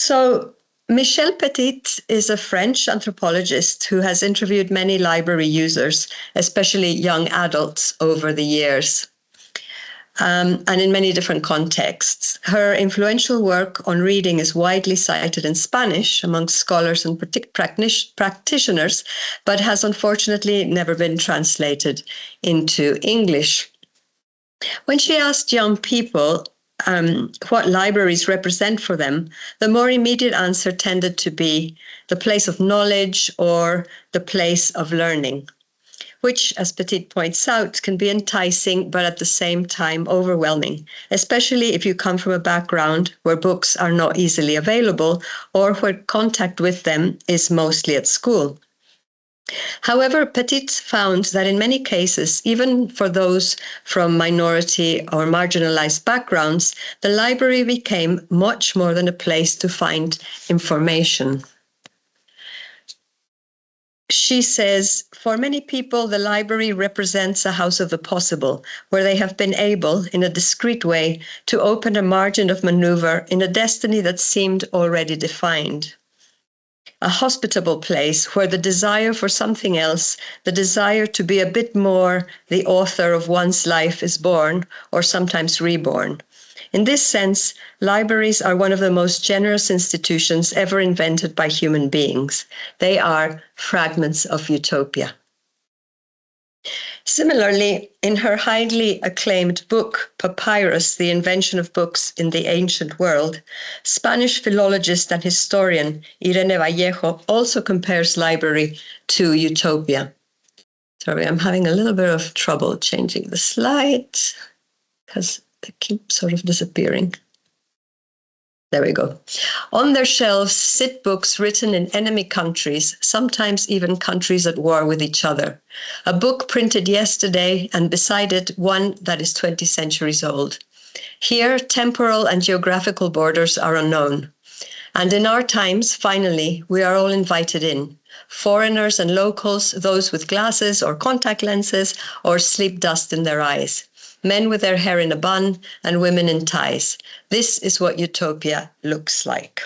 So Michèle Petit is a French anthropologist who has interviewed many library users, especially young adults, over the years, and in many different contexts. Her influential work on reading is widely cited in Spanish among scholars and practitioners, but has unfortunately never been translated into English. When she asked young people what libraries represent for them, the more immediate answer tended to be the place of knowledge or the place of learning, which, as Petit points out, can be enticing, but at the same time overwhelming, especially if you come from a background where books are not easily available or where contact with them is mostly at school. However, Petit found that in many cases, even for those from minority or marginalized backgrounds, the library became much more than a place to find information. She says, for many people, the library represents a house of the possible, where they have been able, in a discreet way, to open a margin of maneuver in a destiny that seemed already defined. A hospitable place where the desire for something else, the desire to be a bit more the author of one's life is born, or sometimes reborn. In this sense, libraries are one of the most generous institutions ever invented by human beings. They are fragments of utopia. Similarly, in her highly acclaimed book, Papyrus, The Invention of Books in the Ancient World, Spanish philologist and historian Irene Vallejo also compares library to utopia. Sorry, I'm having a little bit of trouble changing the slide because they keep sort of disappearing. There we go. On their shelves sit books written in enemy countries, sometimes even countries at war with each other. A book printed yesterday, and beside it, one that is 20 centuries old. Here, temporal and geographical borders are unknown. And in our times, finally, we are all invited in. Foreigners and locals, those with glasses or contact lenses or sleep dust in their eyes. Men with their hair in a bun and women in ties. This is what utopia looks like.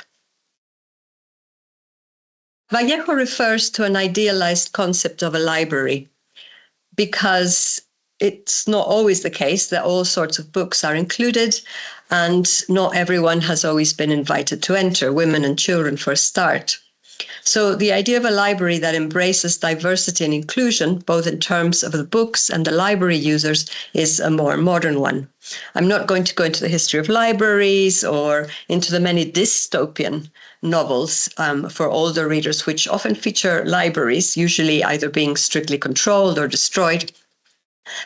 Vallejo refers to an idealized concept of a library because it's not always the case that all sorts of books are included, and not everyone has always been invited to enter, women and children for a start. So the idea of a library that embraces diversity and inclusion, both in terms of the books and the library users, is a more modern one. I'm not going to go into the history of libraries or into the many dystopian novels for older readers, which often feature libraries, usually either being strictly controlled or destroyed.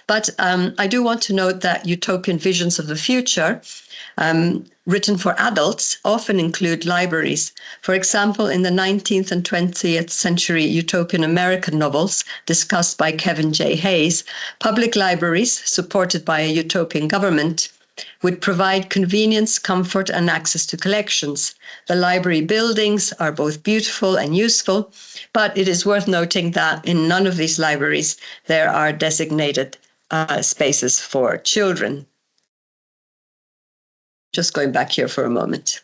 But I do want to note that utopian visions of the future written for adults often include libraries. For example, in the 19th and 20th century utopian American novels discussed by Kevin J. Hayes, public libraries, supported by a utopian government, would provide convenience, comfort, and access to collections. The library buildings are both beautiful and useful, but it is worth noting that in none of these libraries there are designated spaces for children. Just going back here for a moment.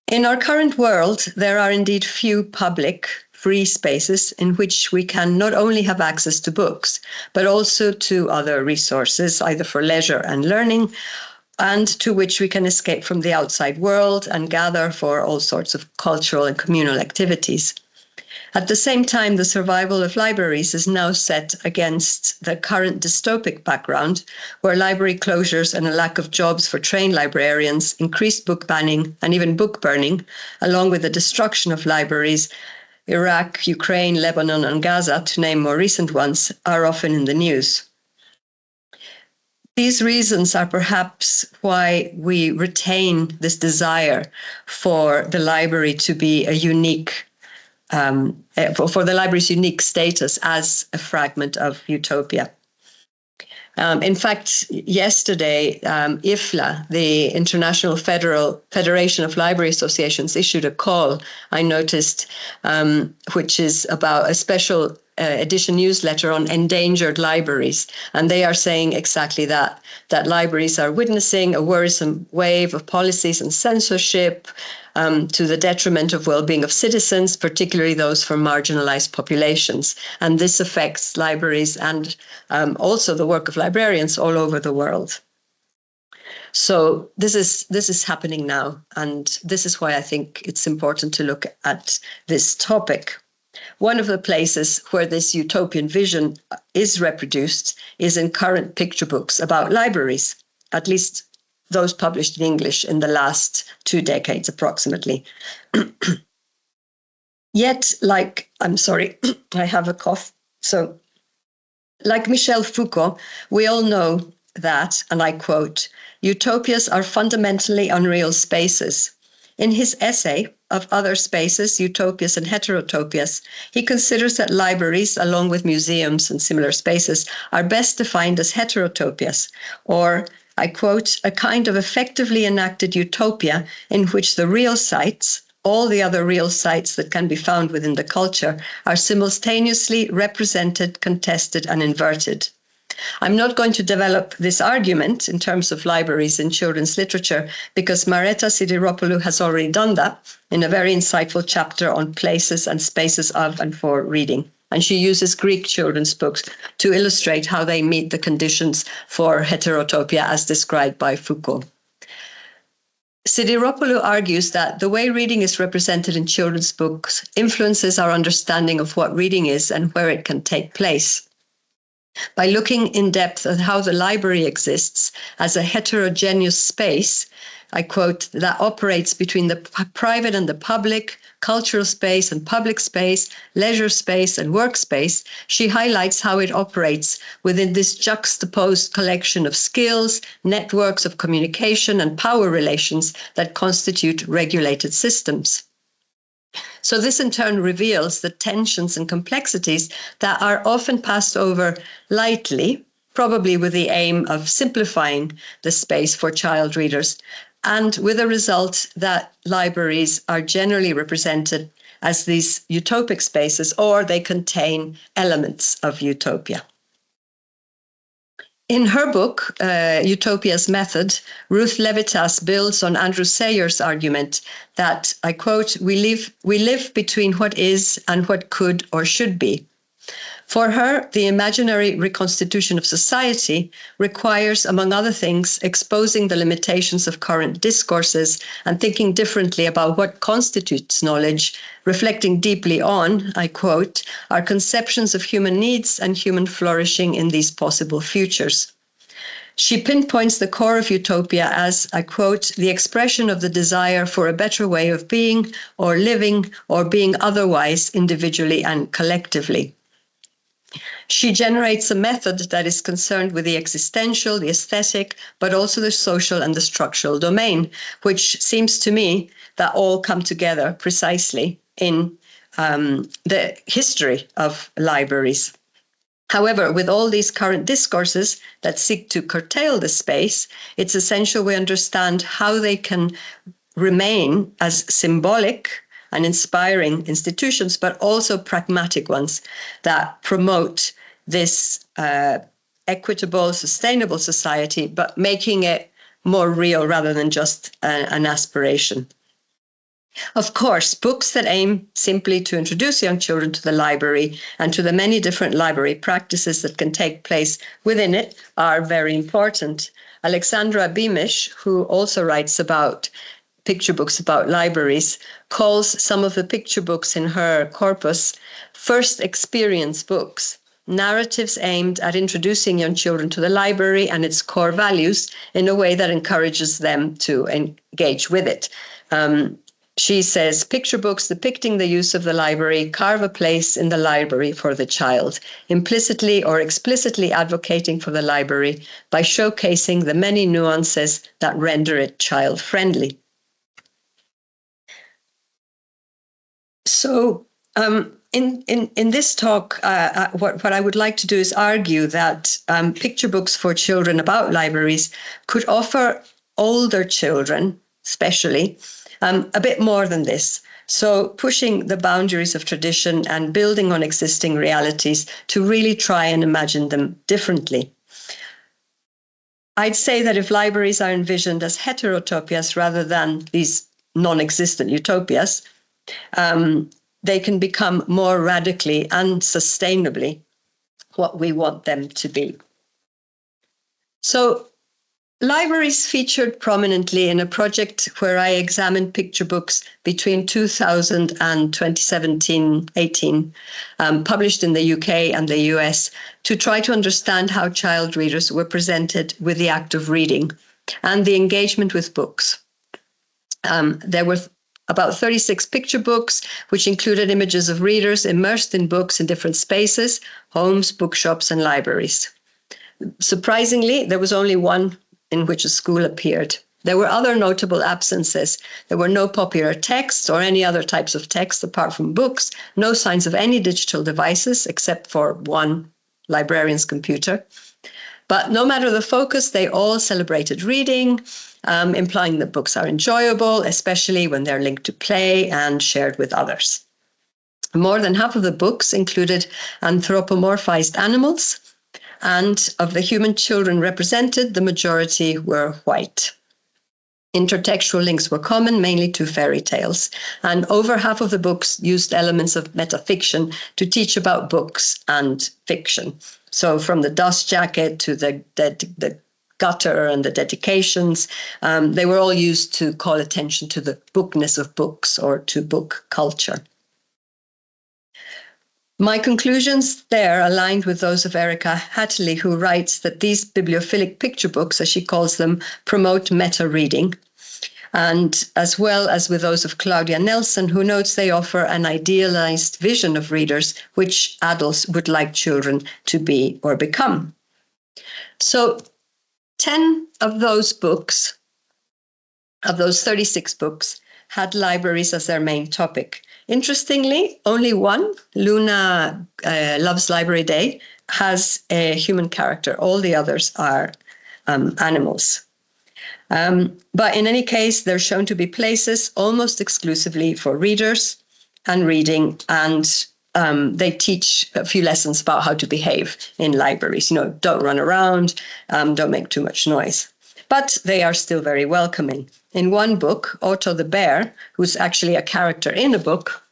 In our current world, there are indeed few public, free spaces in which we can not only have access to books, but also to other resources, either for leisure and learning, and to which we can escape from the outside world and gather for all sorts of cultural and communal activities. At the same time, the survival of libraries is now set against the current dystopic background, where library closures and a lack of jobs for trained librarians, increased book banning, and even book burning, along with the destruction of libraries, Iraq, Ukraine, Lebanon, and Gaza, to name more recent ones, are often in the news. These reasons are perhaps why we retain this desire for the library to be a unique for the library's unique status as a fragment of utopia. In fact, yesterday, IFLA, the International Federation of Library Associations, issued a call, I noticed, which is about a special edition newsletter on endangered libraries. And they are saying exactly that libraries are witnessing a worrisome wave of policies and censorship to the detriment of well-being of citizens, particularly those from marginalized populations. And this affects libraries and also the work of librarians all over the world. So this is happening now, and this is why I think it's important to look at this topic. One of the places where this utopian vision is reproduced is in current picture books about libraries, at least those published in English in the last 2 decades approximately. Yet, I'm sorry, I have a cough. So, like Michel Foucault, we all know that, and I quote, utopias are fundamentally unreal spaces. In his essay of Other Spaces, Utopias and Heterotopias, he considers that libraries, along with museums and similar spaces, are best defined as heterotopias, or, I quote, a kind of effectively enacted utopia in which the real sites, all the other real sites that can be found within the culture, are simultaneously represented, contested, and inverted. I'm not going to develop this argument in terms of libraries in children's literature because Mareta Sidiropoulou has already done that in a very insightful chapter on places and spaces of and for reading. And she uses Greek children's books to illustrate how they meet the conditions for heterotopia as described by Foucault. Sidiropoulou argues that the way reading is represented in children's books influences our understanding of what reading is and where it can take place. By looking in depth at how the library exists as a heterogeneous space, I quote, that operates between the private and the public, cultural space and public space, leisure space and workspace, she highlights how it operates within this juxtaposed collection of skills, networks of communication and power relations that constitute regulated systems. So this in turn reveals the tensions and complexities that are often passed over lightly, probably with the aim of simplifying the space for child readers, and with a result that libraries are generally represented as these utopic spaces, or they contain elements of utopia. In her book, Utopia's Method, Ruth Levitas builds on Andrew Sayer's argument that, I quote, we live between what is and what could or should be. For her, the imaginary reconstitution of society requires, among other things, exposing the limitations of current discourses and thinking differently about what constitutes knowledge, reflecting deeply on, I quote, our conceptions of human needs and human flourishing in these possible futures. She pinpoints the core of utopia as, I quote, the expression of the desire for a better way of being or living or being otherwise individually and collectively. She generates a method that is concerned with the existential, the aesthetic, but also the social and the structural domain, which seems to me that all come together precisely in the history of libraries. However, with all these current discourses that seek to curtail the space, it's essential we understand how they can remain as symbolic and inspiring institutions, but also pragmatic ones that promote this equitable, sustainable society, but making it more real rather than just an aspiration. Of course, books that aim simply to introduce young children to the library and to the many different library practices that can take place within it are very important. Alexandra Beamish, who also writes about picture books about libraries, calls some of the picture books in her corpus first experience books, narratives aimed at introducing young children to the library and its core values in a way that encourages them to engage with it. She says, picture books depicting the use of the library carve a place in the library for the child, implicitly or explicitly advocating for the library by showcasing the many nuances that render it child-friendly. So in this talk, what I would like to do is argue that picture books for children about libraries could offer older children, especially, a bit more than this. So pushing the boundaries of tradition and building on existing realities to really try and imagine them differently. I'd say that if libraries are envisioned as heterotopias rather than these non-existent utopias, they can become more radically and sustainably what we want them to be. So libraries featured prominently in a project where I examined picture books between 2000 and 2017-18, published in the UK and the US, to try to understand how child readers were presented with the act of reading and the engagement with books. There were about 36 picture books, which included images of readers immersed in books in different spaces, homes, bookshops, and libraries. Surprisingly, there was only one in which a school appeared. There were other notable absences. There were no popular texts or any other types of text apart from books, no signs of any digital devices except for one librarian's computer. But no matter the focus, they all celebrated reading, implying that books are enjoyable, especially when they're linked to play and shared with others. More than half of the books included anthropomorphized animals, and of the human children represented, the majority were white. Intertextual links were common, mainly to fairy tales, and over half of the books used elements of metafiction to teach about books and fiction. So from the dust jacket to the gutter and the dedications, they were all used to call attention to the bookness of books or to book culture. My conclusions there aligned with those of Erica Hattley, who writes that these bibliophilic picture books, as she calls them, promote meta-reading, and as well as with those of Claudia Nelson, who notes they offer an idealized vision of readers, which adults would like children to be or become. So 10 of those books, of those 36 books, had libraries as their main topic. Interestingly, only one, Luna Loves Library Day, has a human character. All the others are animals. But in any case, they're shown to be places almost exclusively for readers and reading, and they teach a few lessons about how to behave in libraries. You know, don't run around, don't make too much noise. But they are still very welcoming. In one book, Otto the bear, who's actually a character in a book,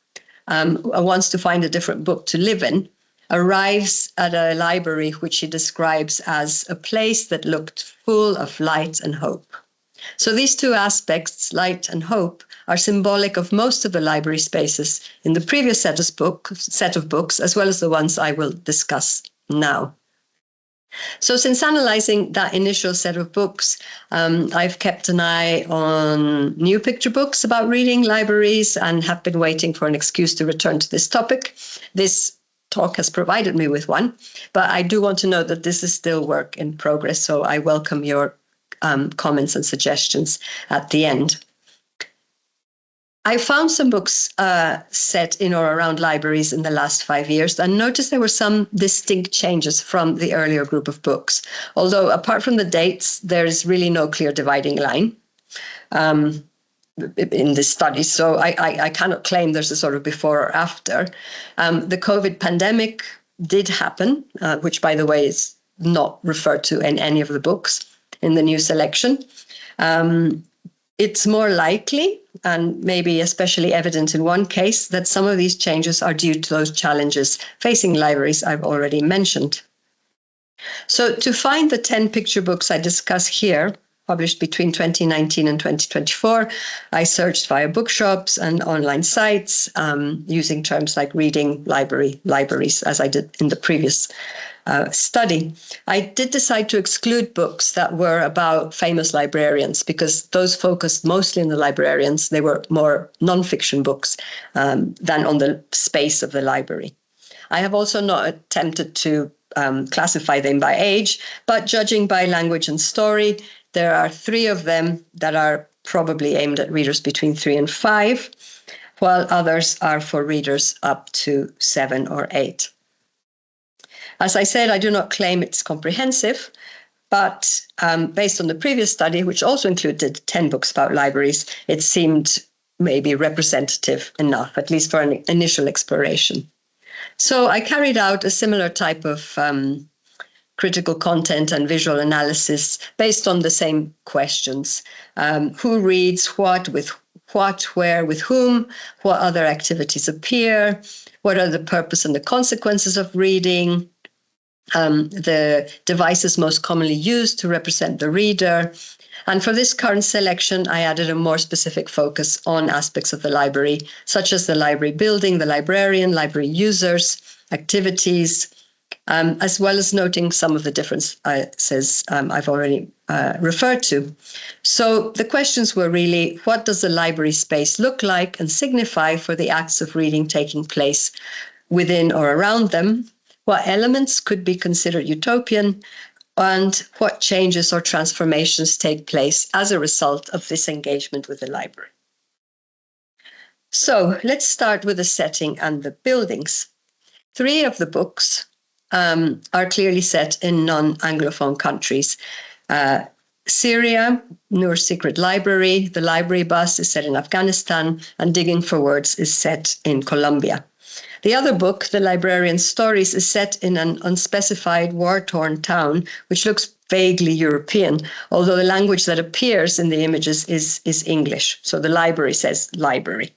wants to find a different book to live in, arrives at a library which he describes as a place that looked full of light and hope. So these two aspects, light and hope, are symbolic of most of the library spaces in the previous set of books, as well as the ones I will discuss now. So since analyzing that initial set of books, I've kept an eye on new picture books about reading libraries and have been waiting for an excuse to return to this topic. This talk has provided me with one, but I do want to note that this is still work in progress, so I welcome your comments and suggestions at the end. I found some books set in or around libraries in the last 5 years and noticed there were some distinct changes from the earlier group of books. Although apart from the dates, there is really no clear dividing line in this study. So I cannot claim there's a sort of before or after. The COVID pandemic did happen, which by the way is not referred to in any of the books in the new selection. It's more likely, and maybe especially evident in one case, that some of these changes are due to those challenges facing libraries I've already mentioned. So to find the 10 picture books I discuss here, published between 2019 and 2024, I searched via bookshops and online sites using terms like reading, libraries, as I did in the previous study. I did decide to exclude books that were about famous librarians because those focused mostly on the librarians. They were more non-fiction books than on the space of the library. I have also not attempted to classify them by age, but judging by language and story, there are 3 of them that are probably aimed at readers between 3 and 5, while others are for readers up to 7 or 8. As I said, I do not claim it's comprehensive, but based on the previous study, which also included 10 books about libraries, it seemed maybe representative enough, at least for an initial exploration. So I carried out a similar type of critical content and visual analysis based on the same questions. Who reads what, with what, where, with whom, what other activities appear, what are the purpose and the consequences of reading, the devices most commonly used to represent the reader. And for this current selection, I added a more specific focus on aspects of the library, such as the library building, the librarian, library users, activities, as well as noting some of the differences I've already referred to. So the questions were really, what does the library space look like and signify for the acts of reading taking place within or around them? What elements could be considered utopian? And what changes or transformations take place as a result of this engagement with the library? So let's start with the setting and the buildings. 3 of the books are clearly set in non-Anglophone countries. Syria, Noor's Secret Library, The Library Bus is set in Afghanistan, and Digging for Words is set in Colombia. The other book, The Librarian's Stories, is set in an unspecified war-torn town, which looks vaguely European, although the language that appears in the images is English. So the library says library.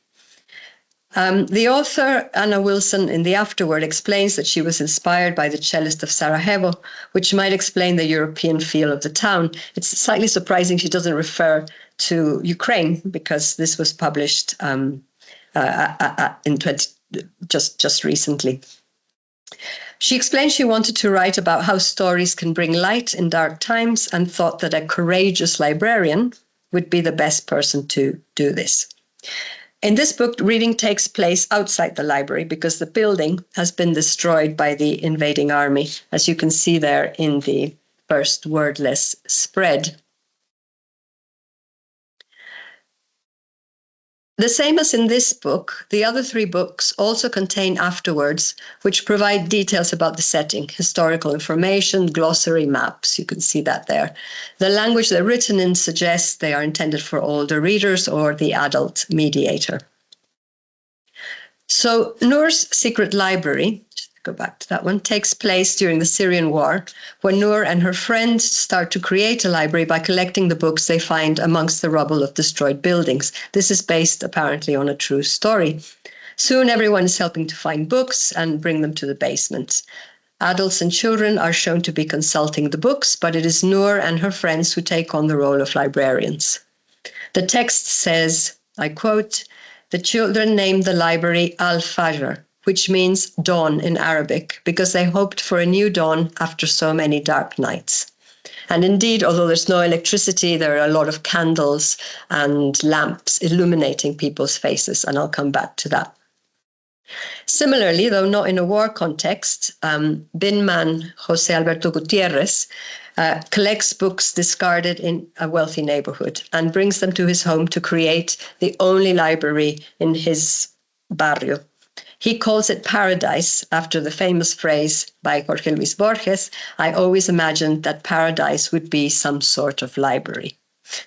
The author, Anna Wilson, in the afterword explains that she was inspired by the cellist of Sarajevo, which might explain the European feel of the town. It's slightly surprising she doesn't refer to Ukraine, because this was published just recently. She explained she wanted to write about how stories can bring light in dark times, and thought that a courageous librarian would be the best person to do this. In this book, reading takes place outside the library because the building has been destroyed by the invading army, as you can see there in the first wordless spread. The same as in this book, the other 3 books also contain afterwords, which provide details about the setting, historical information, glossary, maps. You can see that there. The language they're written in suggests they are intended for older readers or the adult mediator. So Noor's Secret Library, go back to that one, takes place during the Syrian war, when Noor and her friends start to create a library by collecting the books they find amongst the rubble of destroyed buildings. This is based apparently on a true story. Soon everyone is helping to find books and bring them to the basement. Adults and children are shown to be consulting the books, but it is Noor and her friends who take on the role of librarians. The text says, I quote, "The children named the library Al-Fajr, which means dawn in Arabic, because they hoped for a new dawn after so many dark nights." And indeed, although there's no electricity, there are a lot of candles and lamps illuminating people's faces, and I'll come back to that. Similarly, though not in a war context, bin man José Alberto Gutiérrez collects books discarded in a wealthy neighborhood and brings them to his home to create the only library in his barrio. He calls it Paradise, after the famous phrase by Jorge Luis Borges, "I always imagined that paradise would be some sort of library."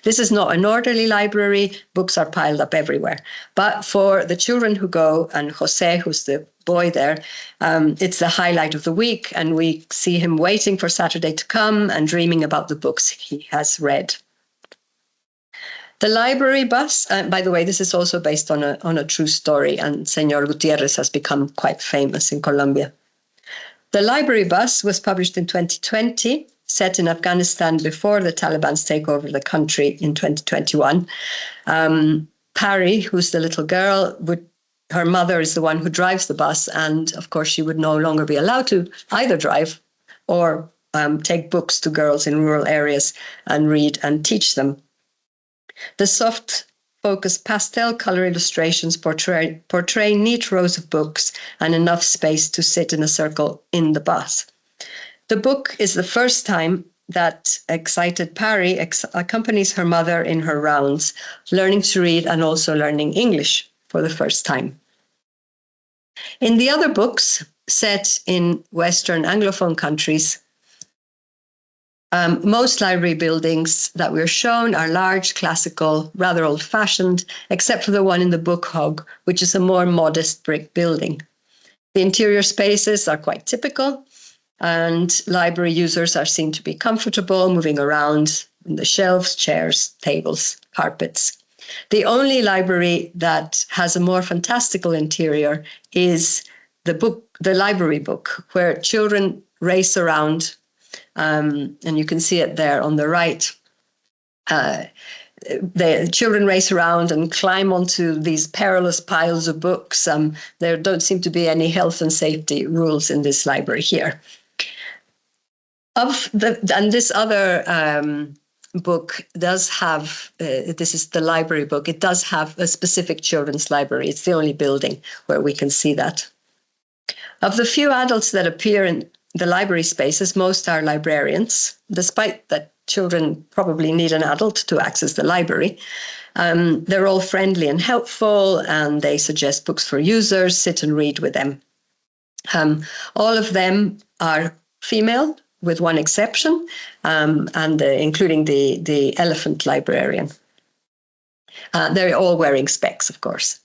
This is not an orderly library. Books are piled up everywhere. But for the children who go, and Jose, who's the boy there, it's the highlight of the week, and we see him waiting for Saturday to come and dreaming about the books he has read. The library bus, by the way, this is also based on a true story, and Señor Gutiérrez has become quite famous in Colombia. The library bus was published in 2020, set in Afghanistan before the Taliban's take over the country in 2021. Pari, who's the little girl, her mother is the one who drives the bus, and of course she would no longer be allowed to either drive or take books to girls in rural areas and read and teach them. The soft-focused pastel color illustrations portray neat rows of books and enough space to sit in a circle in the bus. The book is the first time that excited Pari accompanies her mother in her rounds, learning to read and also learning English for the first time. In the other books, set in Western Anglophone countries, Most library buildings that we're shown are large, classical, rather old-fashioned, except for the one in the Book Hog, which is a more modest brick building. The interior spaces are quite typical, and library users are seen to be comfortable, moving around in the shelves, chairs, tables, carpets. The only library that has a more fantastical interior is the library book, where children race around, and you can see it there on the right. The children race around and climb onto these perilous piles of books. There don't seem to be any health and safety rules in this library here. And this other book does have, this is the library book, it does have a specific children's library. It's the only building where we can see that. Of the few adults that appear in the library spaces, most are librarians, despite that children probably need an adult to access the library. They're all friendly and helpful, and they suggest books for users, sit and read with them. All of them are female, with one exception, and including the elephant librarian. They're all wearing specs, of course.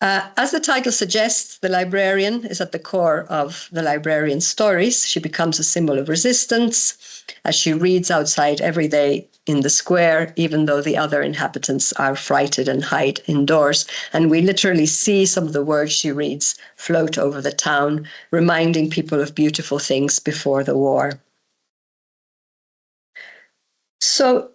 As the title suggests, the librarian is at the core of the librarian's stories. She becomes a symbol of resistance as she reads outside every day in the square, even though the other inhabitants are frightened and hide indoors. And we literally see some of the words she reads float over the town, reminding people of beautiful things before the war. So,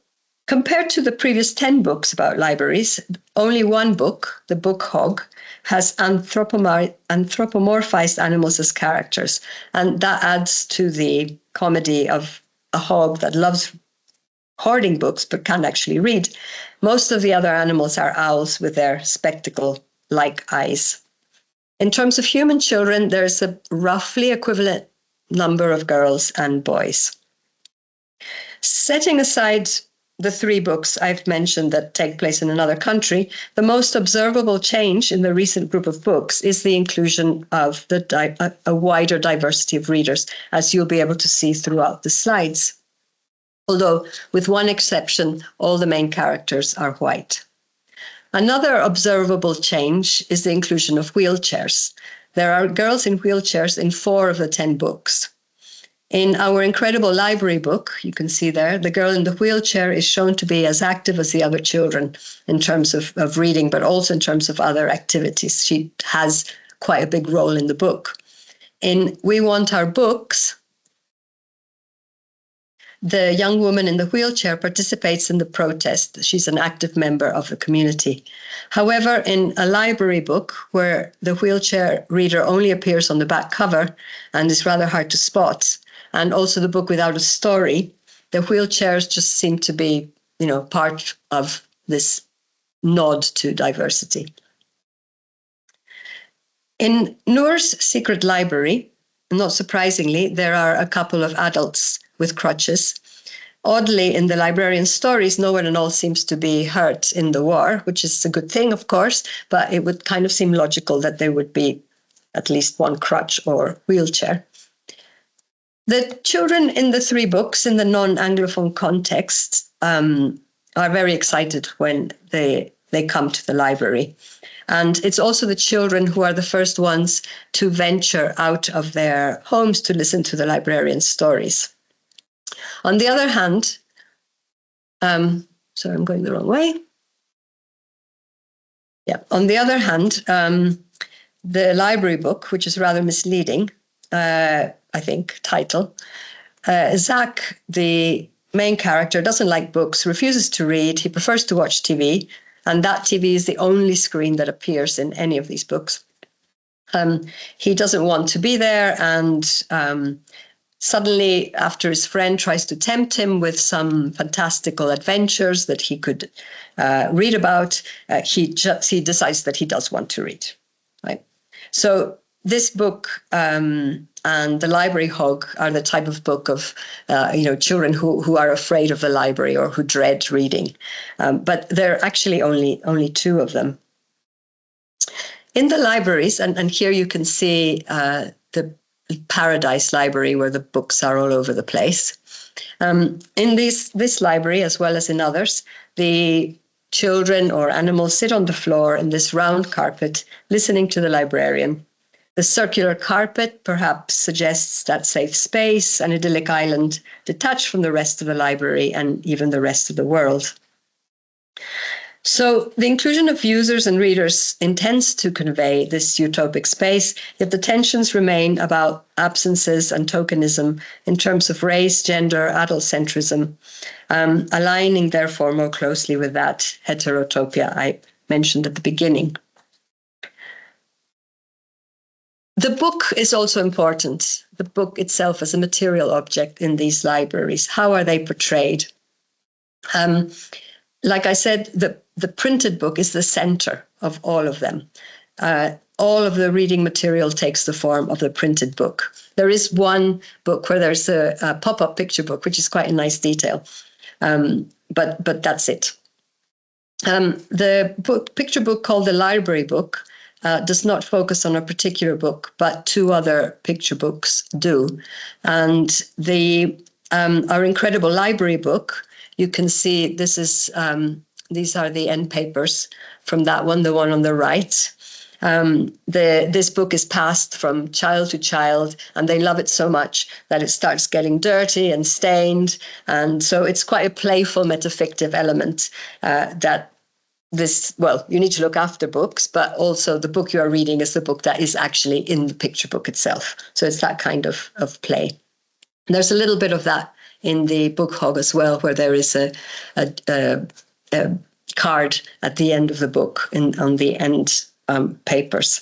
compared to the previous 10 books about libraries, only one book, The Book Hog, has anthropomorphized animals as characters. And that adds to the comedy of a hog that loves hoarding books but can't actually read. Most of the other animals are owls with their spectacle-like eyes. In terms of human children, there's a roughly equivalent number of girls and boys. Setting aside the 3 books I've mentioned that take place in another country, the most observable change in the recent group of books is the inclusion of a wider diversity of readers, as you'll be able to see throughout the slides. Although, with one exception, all the main characters are white. Another observable change is the inclusion of wheelchairs. There are girls in wheelchairs in 4 of the 10 books. In our incredible library book, you can see there, the girl in the wheelchair is shown to be as active as the other children in terms of reading, but also in terms of other activities. She has quite a big role in the book. In We Want Our Books, the young woman in the wheelchair participates in the protest. She's an active member of the community. However, in a library book where the wheelchair reader only appears on the back cover and is rather hard to spot, and also the book without a story, the wheelchairs just seem to be, part of this nod to diversity. In Noor's Secret Library, not surprisingly, there are a couple of adults with crutches. Oddly, in the librarian's stories, no one at all seems to be hurt in the war, which is a good thing, of course, but it would kind of seem logical that there would be at least one crutch or wheelchair. The children in the 3 books in the non-Anglophone context are very excited when they come to the library. And it's also the children who are the first ones to venture out of their homes to listen to the librarian's stories. On the other hand, sorry, I'm going the wrong way. Yeah, on the other hand, the library book, which is rather misleading, I think, title. Zach, the main character, doesn't like books, refuses to read. He prefers to watch TV, and that TV is the only screen that appears in any of these books. He doesn't want to be there, and suddenly, after his friend tries to tempt him with some fantastical adventures that he could read about, he decides that he does want to read. Right? So this book and The Library Hog are the type of book of children who are afraid of the library or who dread reading. But there are actually only 2 of them. In the libraries, and here you can see the paradise library where the books are all over the place. In this library, as well as in others, the children or animals sit on the floor in this round carpet, listening to the librarian. The circular carpet perhaps suggests that safe space, an idyllic island detached from the rest of the library and even the rest of the world. So the inclusion of users and readers intends to convey this utopic space, yet the tensions remain about absences and tokenism in terms of race, gender, adult centrism, aligning therefore more closely with that heterotopia I mentioned at the beginning. The book is also important, the book itself as a material object in these libraries. How are they portrayed? Like I said, the printed book is the center of all of them. All of the reading material takes the form of the printed book. There is one book where there's a pop-up picture book, which is quite a nice detail, but that's it. The picture book called the library book does not focus on a particular book, but two other picture books do. And our incredible library book, you can see this is these are the end papers from that one, the one on the right. This book is passed from child to child, and they love it so much that it starts getting dirty and stained. And so it's quite a playful metafictive element that you need to look after books, but also the book you are reading is the book that is actually in the picture book itself. So it's that kind of play. There's a little bit of that in the book hog as well, where there is a card at the end of the book on the end papers.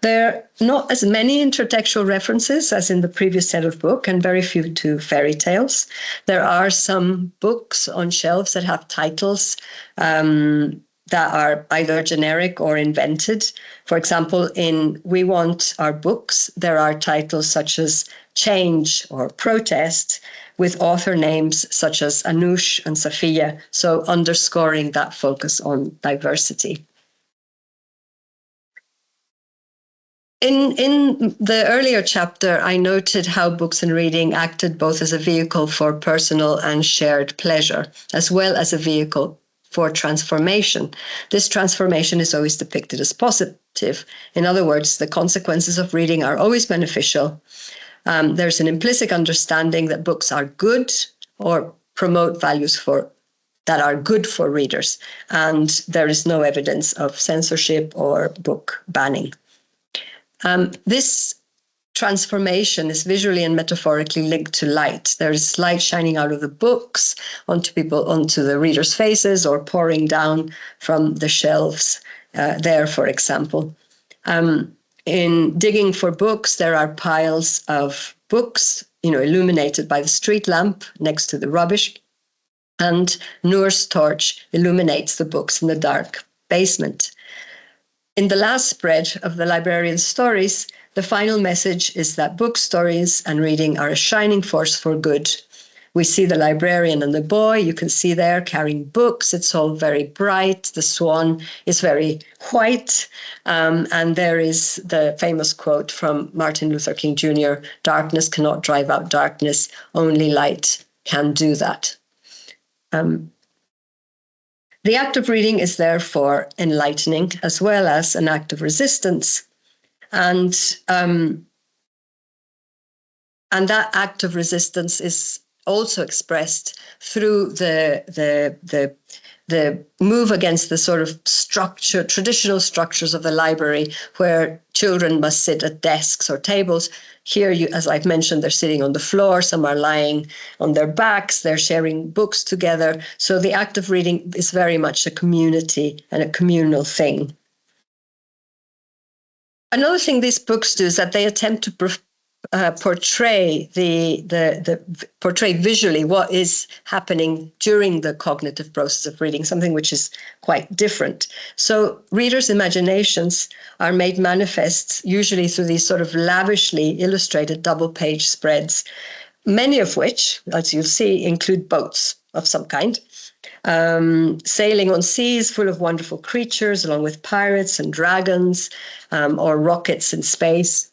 There are not as many intertextual references as in the previous set of book, and very few to fairy tales. There are some books on shelves that have titles that are either generic or invented. For example, in We Want Our Books, there are titles such as Change or Protest, with author names such as Anush and Safiya, so underscoring that focus on diversity. In the earlier chapter, I noted how books and reading acted both as a vehicle for personal and shared pleasure, as well as a vehicle for transformation. This transformation is always depicted as positive. In other words, the consequences of reading are always beneficial. There's an implicit understanding that books are good or promote values that are good for readers, and there is no evidence of censorship or book banning. This transformation is visually and metaphorically linked to light. There is light shining out of the books onto the readers' faces, or pouring down from the shelves there, for example. In Digging for Books, there are piles of books, illuminated by the street lamp next to the rubbish. And Noor's torch illuminates the books in the dark basement. In the last spread of the librarian's stories, the final message is that books, stories, and reading are a shining force for good. We see the librarian and the boy, you can see there, carrying books. It's all very bright. The swan is very white. And there is the famous quote from Martin Luther King Jr., "Darkness cannot drive out darkness. Only light can do that." The act of reading is therefore enlightening, as well as an act of resistance. And that act of resistance is also expressed through the move against the sort of traditional structures of the library, where children must sit at desks or tables. Here, as I've mentioned, they're sitting on the floor. Some are lying on their backs. They're sharing books together. So the act of reading is very much a community and a communal thing. Another thing these books do is that they attempt to portray portray visually what is happening during the cognitive process of reading, something which is quite different. So readers' imaginations are made manifest usually through these sort of lavishly illustrated double-page spreads, many of which, as you'll see, include boats of some kind, sailing on seas full of wonderful creatures, along with pirates and dragons, or rockets in space.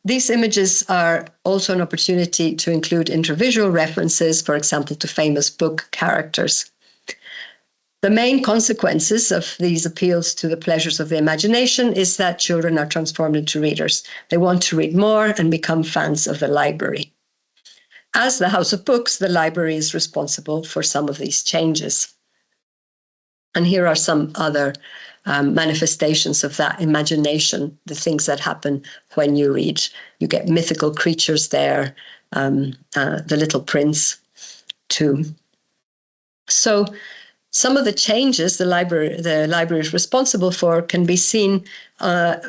These images are also an opportunity to include intravisual references, for example, to famous book characters. The main consequences of these appeals to the pleasures of the imagination is that children are transformed into readers. They want to read more and become fans of the library. As the house of books, the library is responsible for some of these changes. And here are some other manifestations of that imagination, the things that happen when you read. You get mythical creatures there, the Little Prince too. So some of the changes the library is responsible for can be seen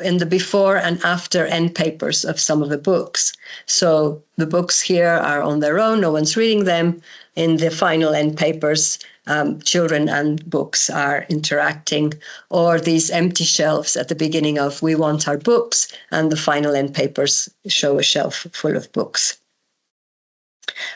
in the before and after end papers of some of the books. So the books here are on their own, no one's reading them. In the final end papers, children and books are interacting, or these empty shelves at the beginning of We Want Our Books, and the final end papers show a shelf full of books.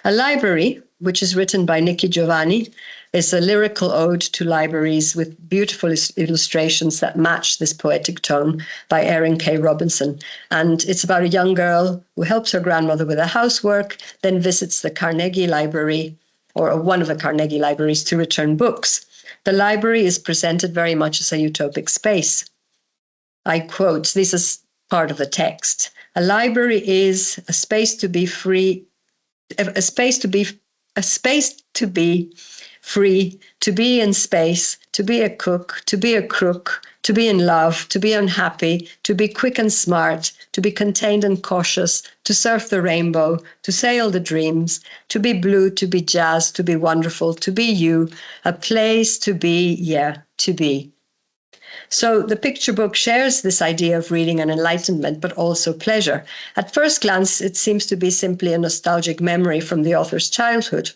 A library, which is written by Nicky Giovanni, is a lyrical ode to libraries with beautiful illustrations that match this poetic tone by Erin K. Robinson. And it's about a young girl who helps her grandmother with her housework, then visits the Carnegie Library, or one of the Carnegie libraries, to return books. The library is presented very much as a utopic space. I quote, this is part of the text. A library is a space to be free, a space to be free, to be in space, to be a cook, to be a crook, to be in love, to be unhappy, to be quick and smart, to be contained and cautious, to surf the rainbow, to sail the dreams, to be blue, to be jazz, to be wonderful, to be you, a place to be, to be. So the picture book shares this idea of reading and enlightenment, but also pleasure. At first glance, it seems to be simply a nostalgic memory from the author's childhood.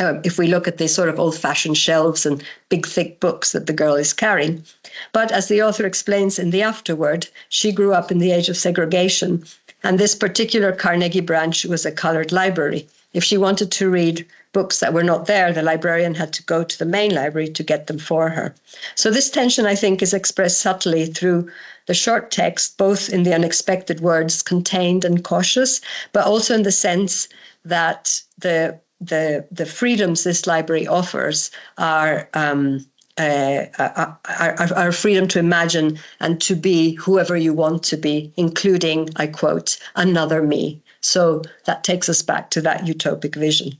If we look at the sort of old-fashioned shelves and big, thick books that the girl is carrying. But as the author explains in the afterword, she grew up in the age of segregation, and this particular Carnegie branch was a colored library. If she wanted to read books that were not there, the librarian had to go to the main library to get them for her. So this tension, I think, is expressed subtly through the short text, both in the unexpected words, contained and cautious, but also in the sense that the freedoms this library offers are freedom to imagine and to be whoever you want to be, including, I quote, another me. So that takes us back to that utopic vision.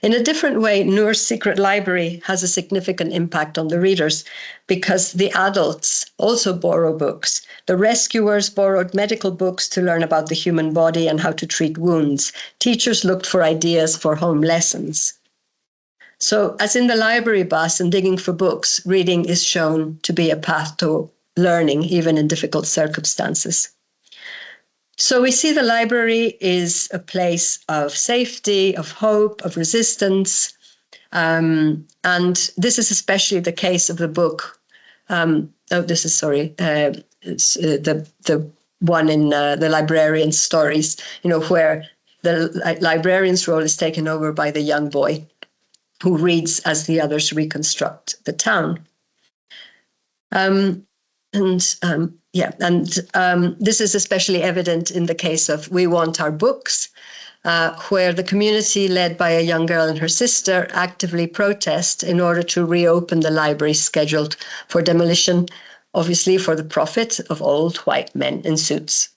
In a different way, Noor's secret library has a significant impact on the readers because the adults also borrow books. The rescuers borrowed medical books to learn about the human body and how to treat wounds. Teachers looked for ideas for home lessons. So as in the library bus and digging for books, reading is shown to be a path to learning, even in difficult circumstances. So we see the library is a place of safety, of hope, of resistance. And this is especially the case of the book. It's the one in the librarian's stories, where the librarian's role is taken over by the young boy who reads as the others reconstruct the town. This is especially evident in the case of We Want Our Books, where the community, led by a young girl and her sister, actively protest in order to reopen the library scheduled for demolition, obviously for the profit of old white men in suits.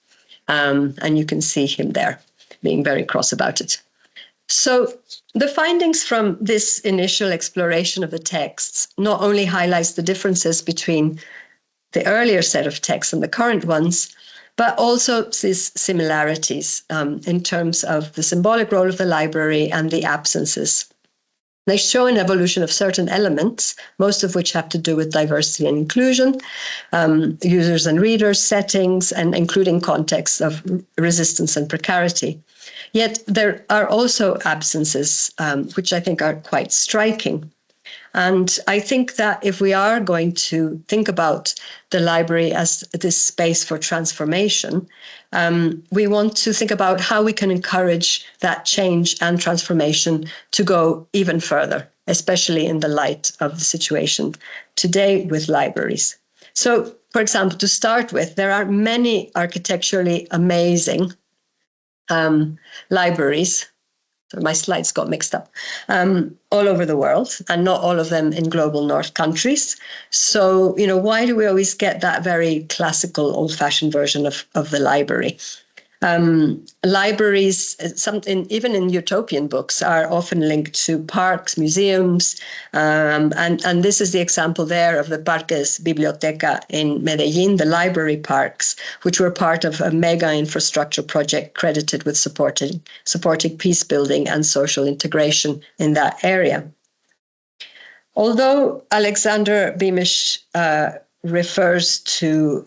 And you can see him there being very cross about it. So the findings from this initial exploration of the texts not only highlights the differences between the earlier set of texts and the current ones, but also these similarities in terms of the symbolic role of the library and the absences. They show an evolution of certain elements, most of which have to do with diversity and inclusion, users and readers, settings, and including contexts of resistance and precarity. Yet there are also absences, which I think are quite striking. And I think that if we are going to think about the library as this space for transformation, we want to think about how we can encourage that change and transformation to go even further, especially in the light of the situation today with libraries. So, for example, to start with, there are many architecturally amazing libraries. My slides got mixed up, all over the world, and not all of them in global north countries. So, why do we always get that very classical, old-fashioned version of the library? Libraries, even in utopian books, are often linked to parks, museums, and this is the example there of the Parques Biblioteca in Medellin, the library parks, which were part of a mega infrastructure project credited with supporting peace building and social integration in that area. Although Alexander Beamish refers to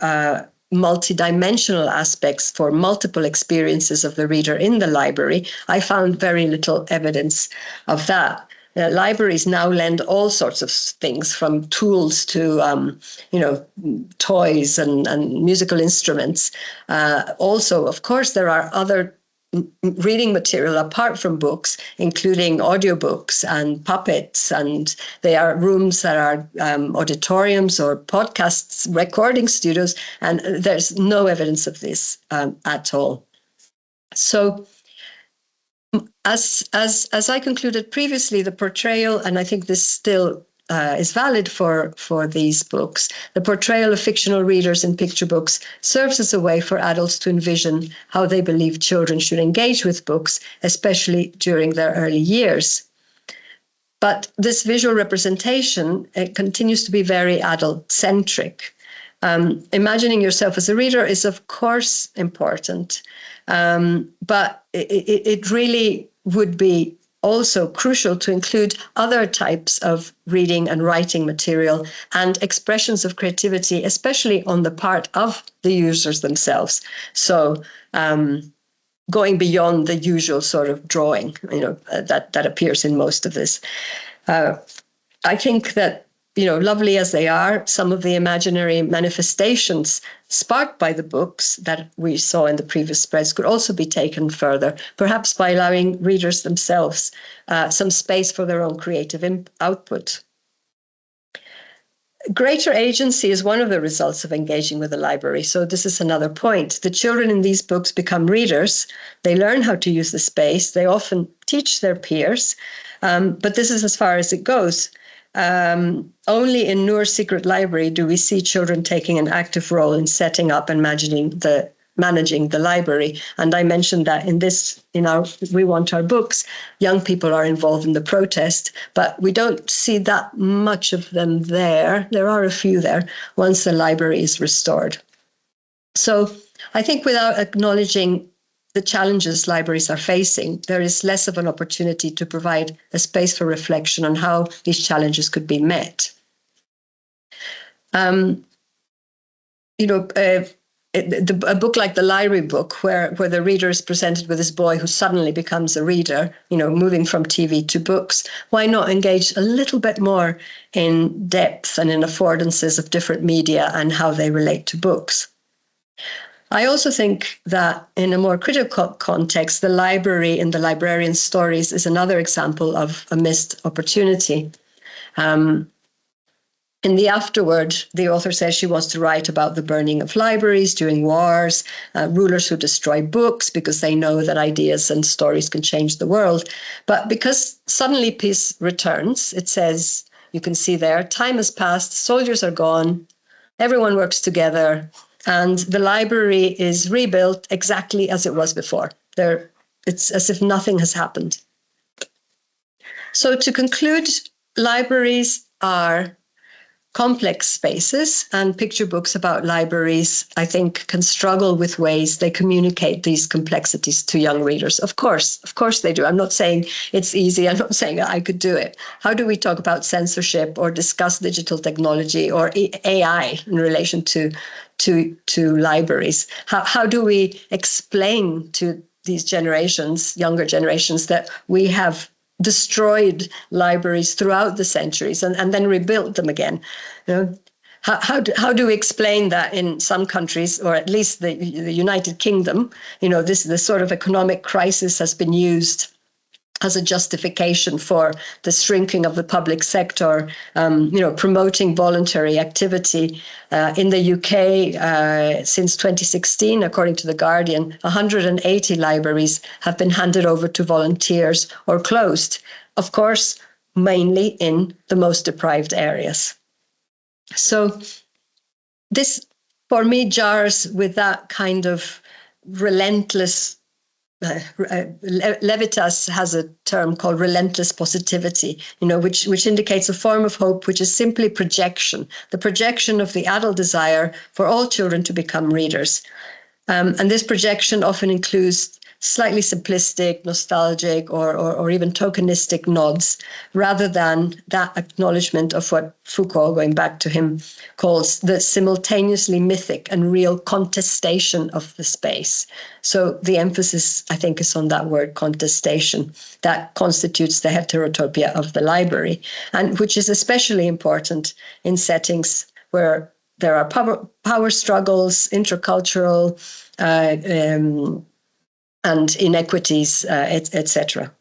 multidimensional aspects for multiple experiences of the reader in the library, I found very little evidence of that. Libraries now lend all sorts of things, from tools to, toys and musical instruments. Also, of course, there are other reading material apart from books, including audiobooks and puppets, and they are rooms that are auditoriums or podcasts, recording studios, and there's no evidence of this at all. So, as I concluded previously, the portrayal, and I think this still is valid for these books, the portrayal of fictional readers in picture books serves as a way for adults to envision how they believe children should engage with books, especially during their early years. But this visual representation, it continues to be very adult-centric. Imagining yourself as a reader is, of course, important, but it really would be also crucial to include other types of reading and writing material and expressions of creativity, especially on the part of the users themselves. So going beyond the usual sort of drawing, that appears in most of this. I think that, lovely as they are, some of the imaginary manifestations sparked by the books that we saw in the previous spreads could also be taken further, perhaps by allowing readers themselves some space for their own creative output. Greater agency is one of the results of engaging with the library. So this is another point. The children in these books become readers. They learn how to use the space. They often teach their peers, but this is as far as it goes. Only in Noor's Secret Library do we see children taking an active role in setting up and managing the library. And I mentioned that in our We Want Our Books, young people are involved in the protest, but we don't see that much of them there. There are a few there once the library is restored. So I think without acknowledging the challenges libraries are facing, there is less of an opportunity to provide a space for reflection on how these challenges could be met. A book like the library book, where the reader is presented with this boy who suddenly becomes a reader, moving from TV to books, why not engage a little bit more in depth and in affordances of different media and how they relate to books? I also think that in a more critical context, the library in the librarian's stories is another example of a missed opportunity. In the afterword, the author says she wants to write about the burning of libraries during wars, rulers who destroy books because they know that ideas and stories can change the world. But because suddenly peace returns, it says, you can see there, time has passed, soldiers are gone, everyone works together, and the library is rebuilt exactly as it was before. It's as if nothing has happened. So to conclude, libraries are complex spaces, and picture books about libraries, I think, can struggle with ways they communicate these complexities to young readers. Of course they do. I'm not saying it's easy. I'm not saying I could do it. How do we talk about censorship or discuss digital technology or AI in relation to libraries? How do we explain to these generations, younger generations, that we have destroyed libraries throughout the centuries and then rebuilt them again? How do we explain that in some countries, or at least the United Kingdom, this sort of economic crisis has been used as a justification for the shrinking of the public sector, promoting voluntary activity. In the UK, since 2016, according to The Guardian, 180 libraries have been handed over to volunteers or closed, of course, mainly in the most deprived areas. So this, for me, jars with that kind of relentless Levitas has a term called relentless positivity, which indicates a form of hope which is simply projection, the projection of the adult desire for all children to become readers. And this projection often includes slightly simplistic, nostalgic, or even tokenistic nods, rather than that acknowledgement of what Foucault, going back to him, calls the simultaneously mythic and real contestation of the space. So the emphasis, I think, is on that word contestation. That constitutes the heterotopia of the library, and which is especially important in settings where there are power struggles, intercultural and inequities, etc.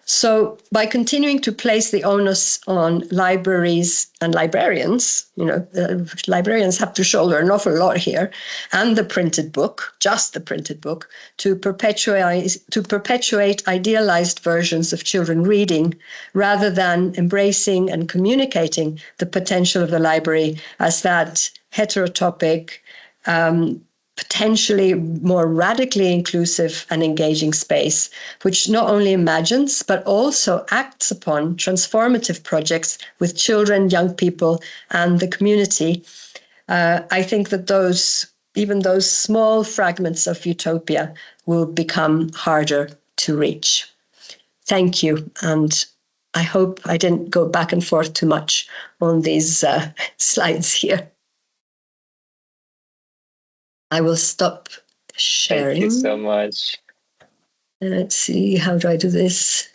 So by continuing to place the onus on libraries and librarians, librarians have to shoulder an awful lot here, and the printed book, just the printed book, to perpetuate idealized versions of children reading, rather than embracing and communicating the potential of the library as that heterotopic, potentially more radically inclusive and engaging space, which not only imagines, but also acts upon transformative projects with children, young people, and the community. I think that even those small fragments of utopia will become harder to reach. Thank you. And I hope I didn't go back and forth too much on these slides here. I will stop sharing. Thank you so much. Let's see, how do I do this?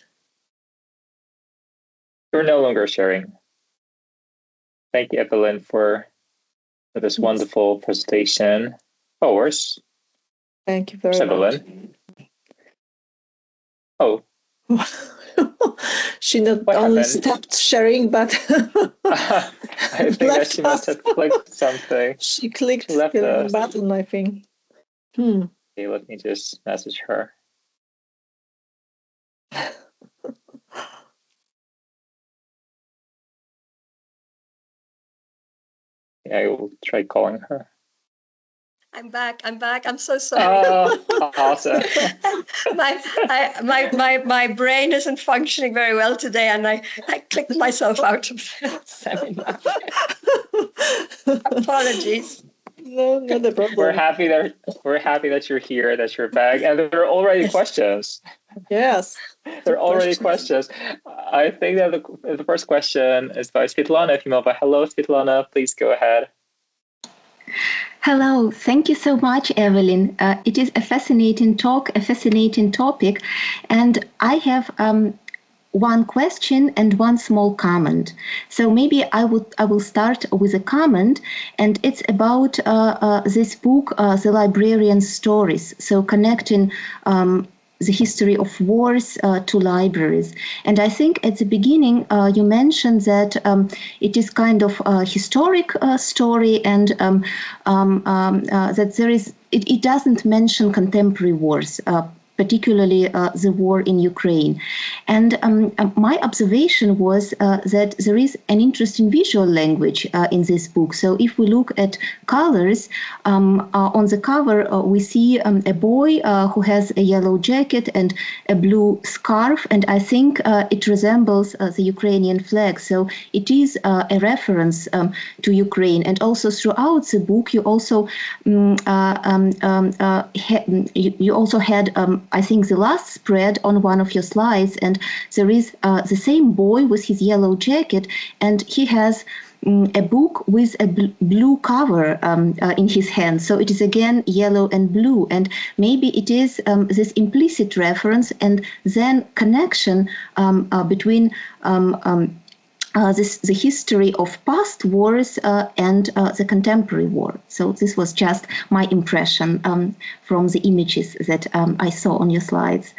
You're no longer sharing. Thank you, Evelyn, for this wonderful presentation. Oh, where's? Thank you very Evelyn? much. Oh. She not only stopped sharing, but I think that she must have clicked something. She clicked the button, I think. Okay, let me just message her. Yeah, I will try calling her. I'm back. I'm so sorry. Oh, awesome. my brain isn't functioning very well today, and I clicked myself out of the seminar. Apologies. No, not a problem. We're happy that you're here, that you're back, and there are already questions. Yes, there are already questions. I think that the first question is by Svetlana Efimova. Hello, Svetlana. Please go ahead. Hello, thank you so much, Evelyn. It is a fascinating talk, a fascinating topic, and I have one question and one small comment. So maybe I will start with a comment, and it's about this book, The Librarian's Stories. So connecting the history of wars to libraries. And I think at the beginning you mentioned that it is kind of a historic story, and that there is, it doesn't mention contemporary wars, particularly the war in Ukraine. And my observation was that there is an interesting visual language in this book. So if we look at colors, on the cover we see a boy who has a yellow jacket and a blue scarf, and I think it resembles the Ukrainian flag. So it is a reference to Ukraine. And also throughout the book, you also had I think the last spread on one of your slides, and there is the same boy with his yellow jacket, and he has a book with a blue cover in his hand. So it is again yellow and blue, and maybe it is this implicit reference and then connection between the history of past wars and the contemporary war. So this was just my impression from the images that I saw on your slides.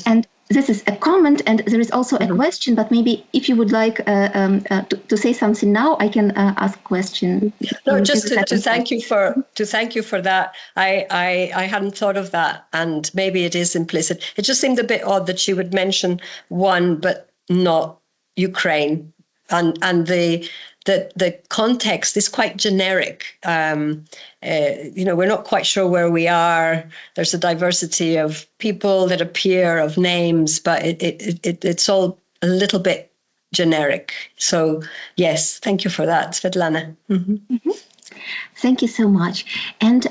And this is a comment, and there is also a question, but maybe if you would like to say something now, I can ask a question. No, just to thank you for that. I hadn't thought of that, and maybe it is implicit. It just seemed a bit odd that she would mention one but not Ukraine, and the context is quite generic. We're not quite sure where we are. There's a diversity of people that appear, of names, but it's all a little bit generic. So yes, thank you for that, Svetlana. Mm-hmm. Mm-hmm. Thank you so much. And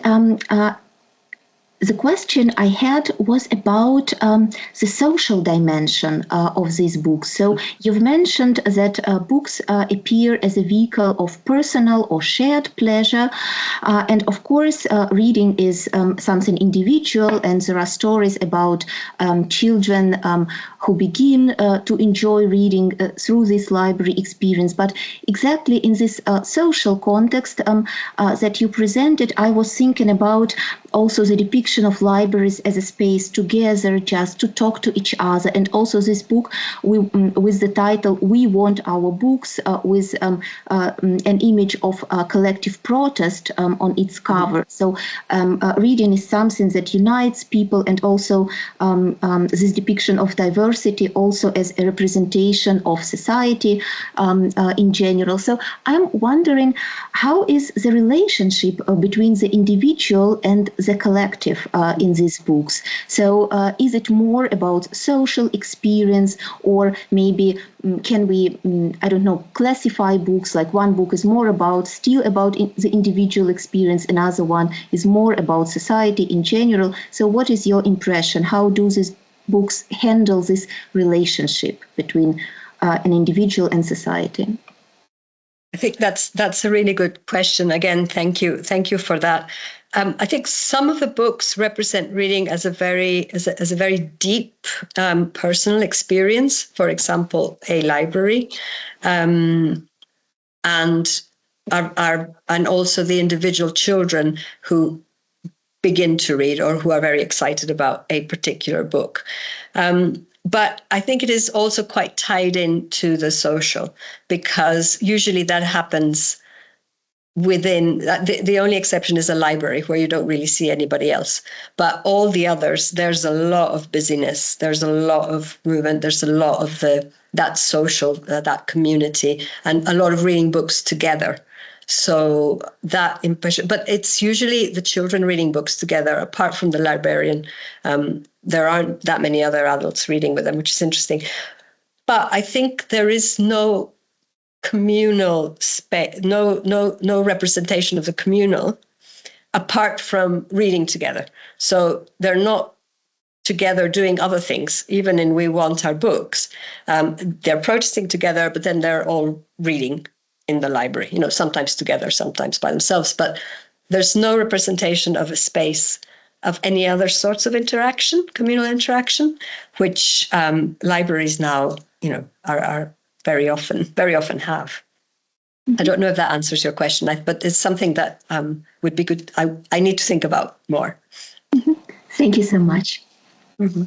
the question I had was about the social dimension of these books. So you've mentioned that books appear as a vehicle of personal or shared pleasure. And of course, reading is something individual, and there are stories about children who begin to enjoy reading through this library experience. But exactly in this social context that you presented, I was thinking about also the depiction of libraries as a space to gather, just to talk to each other. And also this book with the title, We Want Our Books, with an image of collective protest on its cover. So reading is something that unites people, and also this depiction of diversity also as a representation of society in general. So I'm wondering, how is the relationship between the individual and the collective in these books? So is it more about social experience, or maybe can we, I don't know, classify books like one book is more still about the individual experience, another one is more about society in general. So what is your impression? How do these books handle this relationship between an individual and society? I think that's a really good question. Again, thank you for that. I think some of the books represent reading as a very deep personal experience. For example, a library, and also the individual children who begin to read or who are very excited about a particular book. But I think it is also quite tied into the social, because usually that happens within, the only exception is a library where you don't really see anybody else. But all the others, there's a lot of busyness, there's a lot of movement, there's a lot of that social, that community, and a lot of reading books together. So that impression, but it's usually the children reading books together. Apart from the librarian, there aren't that many other adults reading with them, which is interesting. But I think there is no communal space, no representation of the communal apart from reading together. So they're not together doing other things, even in We Want Our Books. They're protesting together, but then they're all reading in the library, sometimes together, sometimes by themselves, but there's no representation of a space of any other sorts of interaction, communal interaction, which libraries now, are very often have. I don't know if that answers your question, but it's something that would be good. I need to think about more. Mm-hmm. Thank you so much. Mm-hmm.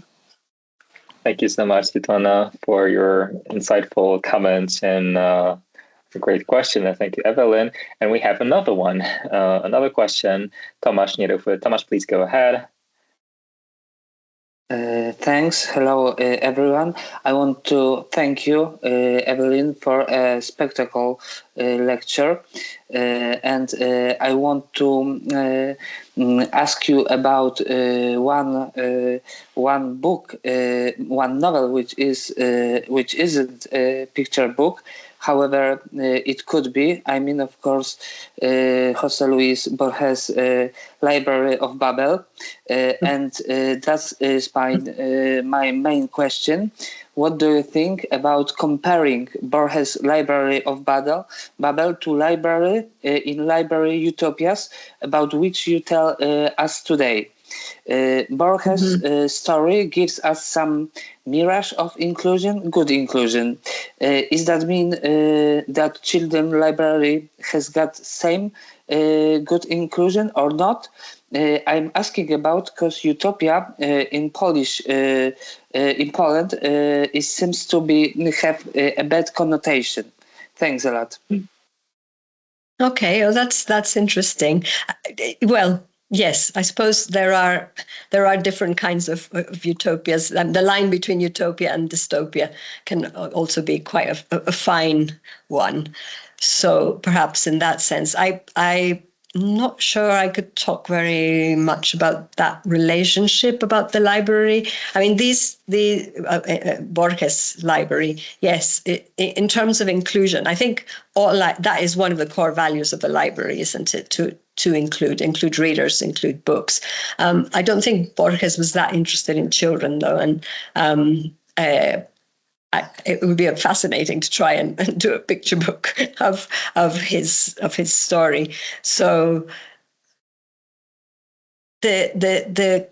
Thank you so much, Svetlana, for your insightful comments and a great question. And thank you, Evelyn. And we have another one, another question. Tomasz Nierów. Tomasz, please go ahead. Thanks. Hello, everyone. I want to thank you, Evelyn, for a spectacle lecture. And I want to ask you about one book, one novel, which isn't a picture book. However, it could be. I mean, of course, José Luis Borges' Library of Babel, and that is my main question. What do you think about comparing Borges' Library of Babel to library in Library Utopias, about which you tell us today? Borges' story gives us some mirage of inclusion, good inclusion. Is that mean that children library has got same good inclusion or not? I'm asking about because utopia in Polish, in Poland, it seems to be have a bad connotation. Thanks a lot. Okay, well, that's interesting. Well, yes, I suppose there are different kinds of utopias, and the line between utopia and dystopia can also be quite a fine one. So perhaps in that sense, I'm not sure I could talk very much about that relationship about the library. I mean, the Borges library, yes, in terms of inclusion, I think that is one of the core values of the library, isn't it? To include readers, include books. I don't think Borges was that interested in children, though, and it would be fascinating to try and do a picture book of his story. So I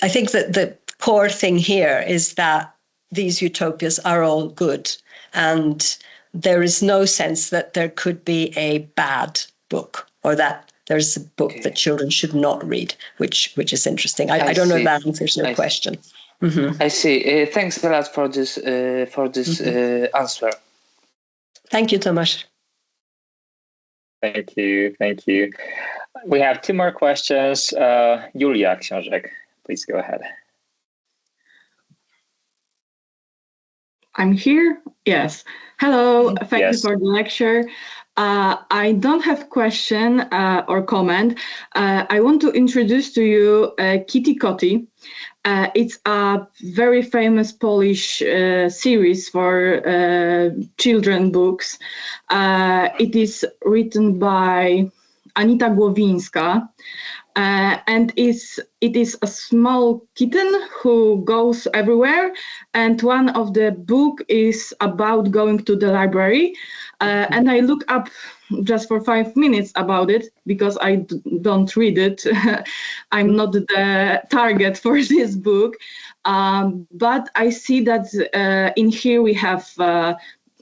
think that the core thing here is that these utopias are all good, and there is no sense that there could be a bad book or that there's a book that children should not read, which is interesting. I don't know if that answers your question. Mm-hmm. I see. Thanks a lot for this answer. Thank you, Tomasz. Thank you. We have two more questions. Julia Książek, please go ahead. I'm here. Yes. Hello. Thank you for the lecture. I don't have question or comment. I want to introduce to you Kitty Koty. It's a very famous Polish series for children books. It is written by Anita Głowińska. And it is a small kitten who goes everywhere. And one of the book is about going to the library. And I look up just for 5 minutes about it because I don't read it. I'm not the target for this book. But I see that in here we have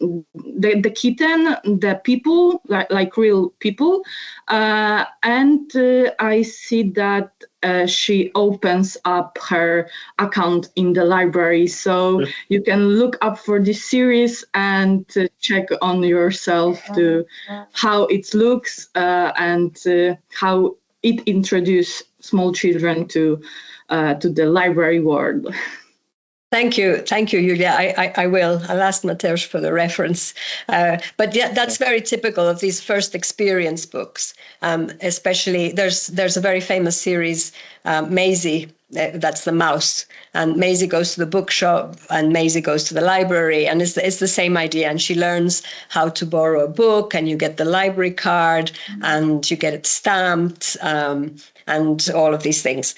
the kitten, the people, like real people. And I see that she opens up her account in the library. So you can look up for this series and check on yourself to how it looks and how it introduces small children to the library world. Thank you, Julia. I will. I'll ask Mateusz for the reference. But yeah, that's very typical of these first experience books. Especially, there's a very famous series, Maisie. That's the mouse, and Maisie goes to the bookshop, and Maisie goes to the library, and it's the same idea. And she learns how to borrow a book, and you get the library card, and you get it stamped, and all of these things.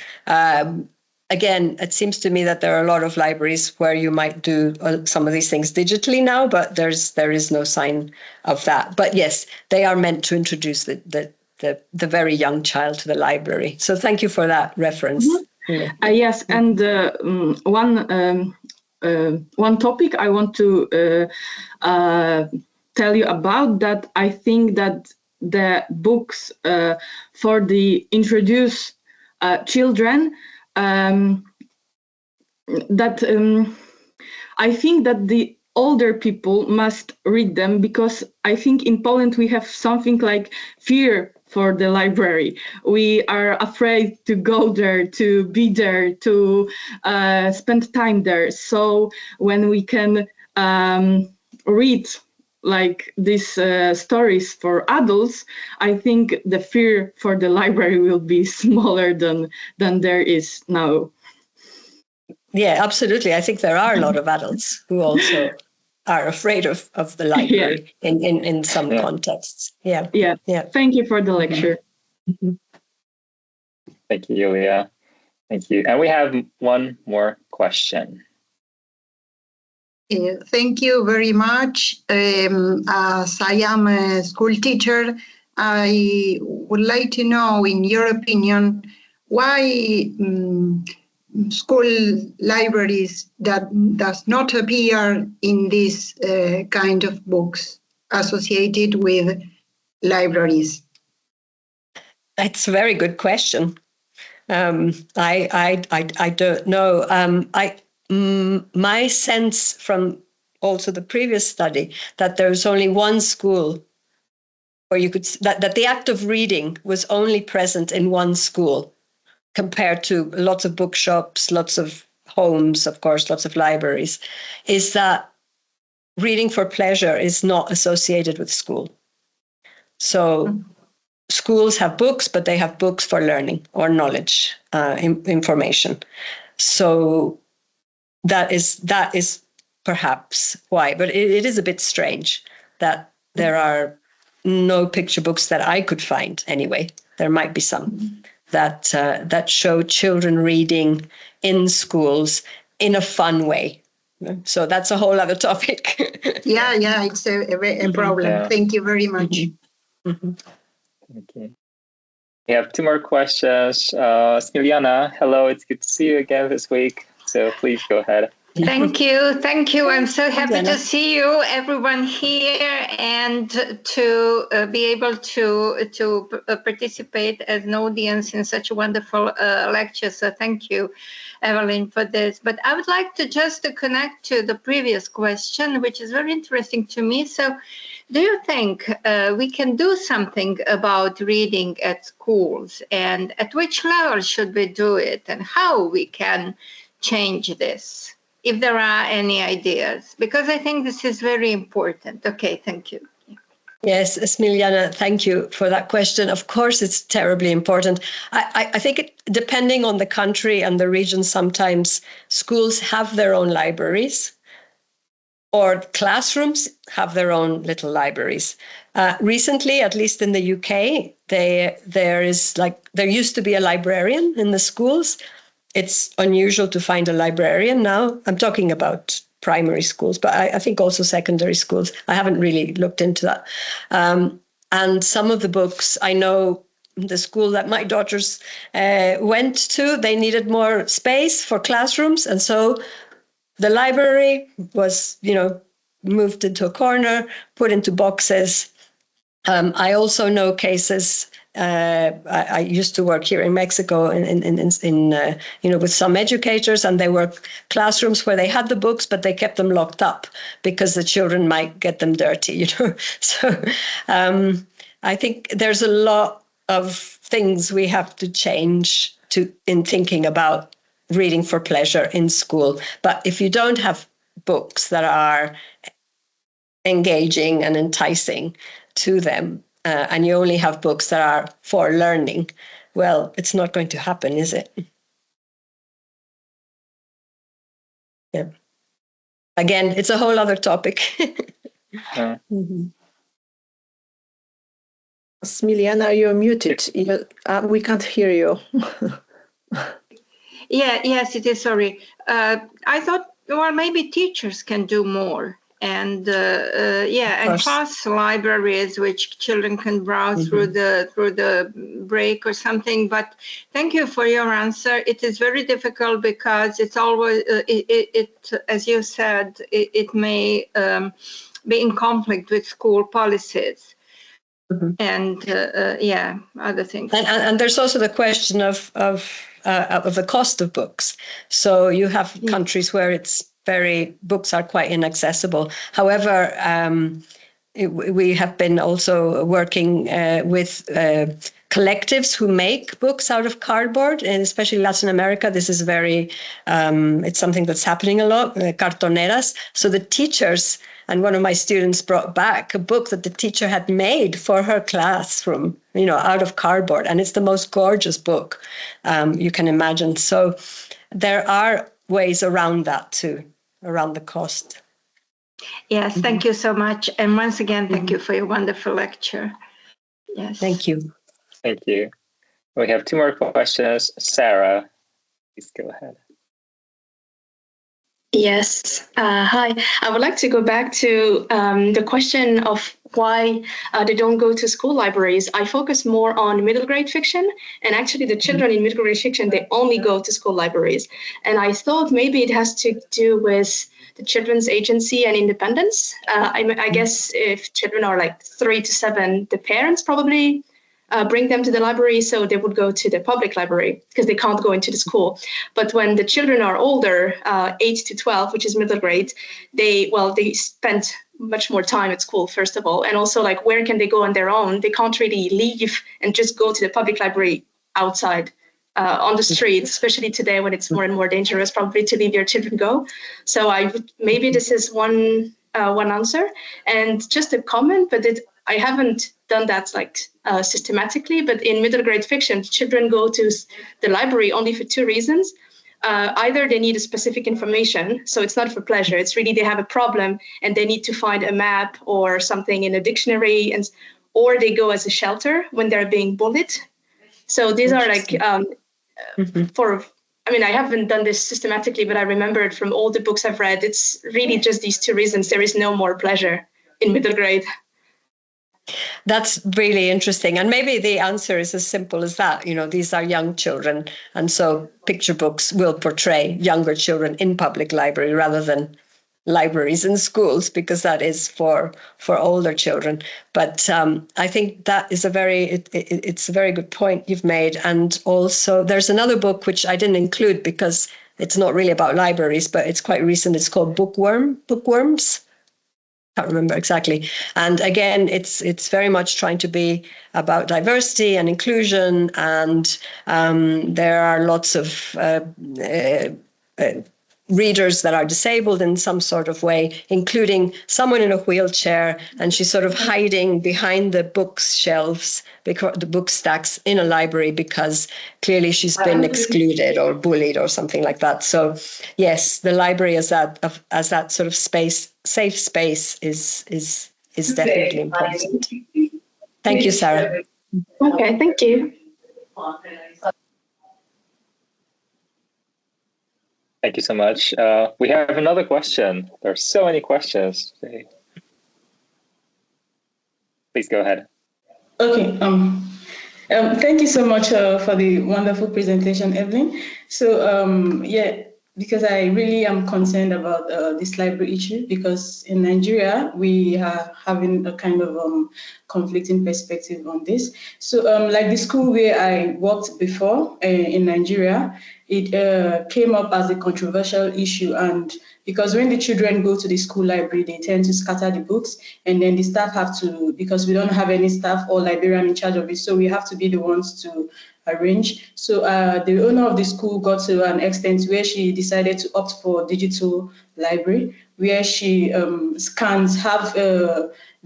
Again, it seems to me that there are a lot of libraries where you might do some of these things digitally now, but there is no sign of that. But yes, they are meant to introduce the very young child to the library. So thank you for that reference. Mm-hmm. Yes, and one topic I want to tell you about that. I think that the books for the introduce children. I think that the older people must read them because I think in Poland we have something like fear for the library. We are afraid to go there, to be there, to spend time there. So when we can read like these stories for adults, I think the fear for the library will be smaller than there is now. Yeah, absolutely. I think there are a lot of adults who also are afraid of the library in some contexts. Yeah. Thank you for the lecture. Mm-hmm. Thank you, Julia. Thank you. And we have one more question. Thank you very much. As I am a school teacher, I would like to know, in your opinion, why school libraries that does not appear in this kind of books associated with libraries? That's a very good question. I don't know. My sense from also the previous study that there's only one school where you could that the act of reading was only present in one school, compared to lots of bookshops, lots of homes, of course, lots of libraries, is that reading for pleasure is not associated with school. So schools have books, but they have books for learning or knowledge, information. So that is perhaps why, but it is a bit strange that there are no picture books that I could find anyway. There might be some that show children reading in schools in a fun way. So that's a whole other topic. Yeah, it's a problem. Yeah. Thank you very much. Okay. We have two more questions. Smiljana, hello, it's good to see you again this week. So please go ahead. Thank you. I'm so happy to see you, everyone here, and to be able to participate as an audience in such a wonderful lecture. So thank you, Evelyn, for this. But I would like to just connect to the previous question, which is very interesting to me. So do you think we can do something about reading at schools, and at which level should we do it, and how we can change this? If there are any ideas, because I think this is very important. Okay, thank you. Yes, Smiljana, thank you for that question. Of course, it's terribly important. I think depending on the country and the region, sometimes schools have their own libraries or classrooms have their own little libraries. Recently, at least in the UK, there used to be a librarian in the schools. It's unusual to find a librarian now. I'm talking about primary schools, but I think also secondary schools. I haven't really looked into that. And some of the books, I know the school that my daughters went to, they needed more space for classrooms. And so the library was, moved into a corner, put into boxes. I also know cases. I used to work here in Mexico with some educators, and they were classrooms where they had the books, but they kept them locked up because the children might get them dirty, So I think there's a lot of things we have to change in thinking about reading for pleasure in school. But if you don't have books that are engaging and enticing to them, and you only have books that are for learning, well, it's not going to happen, is it? Yeah. Again, it's a whole other topic. Smiljana, you're muted. We can't hear you. Yes, it is. Sorry. I thought, well, maybe teachers can do more. And and class libraries which children can browse through the break or something. But thank you for your answer. It is very difficult because it's always as you said, it may be in conflict with school policies. And other things. And there's also the question of the cost of books. So you have countries where books are quite inaccessible. However, we have been also working with collectives who make books out of cardboard, and especially Latin America. This is it's something that's happening a lot, cartoneras. So the teachers, and one of my students brought back a book that the teacher had made for her classroom, out of cardboard. And it's the most gorgeous book you can imagine. So there are ways around that too, around the cost. Yes, thank you so much. And once again, thank you for your wonderful lecture. Yes. Thank you. Thank you. We have two more questions. Sarah, please go ahead. Yes. Hi. I would like to go back to the question of why they don't go to school libraries. I focus more on middle grade fiction, and actually the children in middle grade fiction, they only go to school libraries. And I thought maybe it has to do with the children's agency and independence. I guess if children are like 3 to 7, the parents probably bring them to the library, so they would go to the public library because they can't go into the school. But when the children are older, 8 to 12, which is middle grade, they spend much more time at school, first of all, and also like where can they go on their own? They can't really leave and just go to the public library outside on the street, especially today when it's more and more dangerous probably to leave your children go. So maybe this is one answer. And just a comment, but I haven't done that systematically, but in middle grade fiction, children go to the library only for 2 reasons. Either they need a specific information, so it's not for pleasure, it's really they have a problem and they need to find a map or something in a dictionary, or they go as a shelter when they're being bullied. So these are I haven't done this systematically, but I remember it from all the books I've read. It's really just these 2 reasons. There is no more pleasure in middle grade. That's really interesting. And maybe the answer is as simple as that. These are young children. And so picture books will portray younger children in public library rather than libraries in schools, because that is for older children. But I think that is it's a very good point you've made. And also there's another book which I didn't include because it's not really about libraries, but it's quite recent. It's called Bookworms. Can't remember exactly. And again, it's very much trying to be about diversity and inclusion. And there are lots of readers that are disabled in some sort of way, including someone in a wheelchair, and she's sort of hiding behind the bookshelves, the book stacks in a library, because clearly she's been excluded or bullied or something like that. So yes, the library as that sort of space, safe space is definitely important. Thank you, Sarah. Okay, thank you. Thank you so much. We have another question. There are so many questions today. Please go ahead. Okay. Thank you so much for the wonderful presentation, Evelyn. So because I really am concerned about this library issue, because in Nigeria, we are having a kind of conflicting perspective on this. So like the school where I worked before in Nigeria, it came up as a controversial issue, and because when the children go to the school library, they tend to scatter the books, and then the staff have to, because we don't have any staff or librarian in charge of it, so we have to be the ones to arrange. So the owner of the school got to an extent where she decided to opt for digital library, where she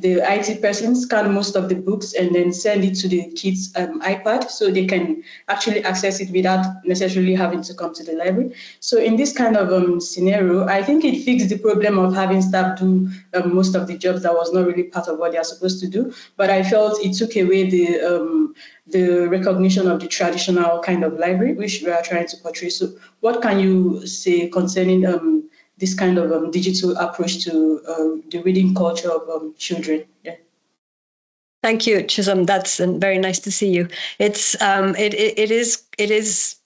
the IT person scan most of the books and then send it to the kids' iPad, so they can actually access it without necessarily having to come to the library. So in this kind of scenario, I think it fixed the problem of having staff do most of the jobs that was not really part of what they are supposed to do. But I felt it took away the recognition of the traditional kind of library, which we are trying to portray. So what can you say concerning this kind of digital approach to the reading culture of children? Yeah. Thank you, Chisholm. That's very nice to see you. It's it is.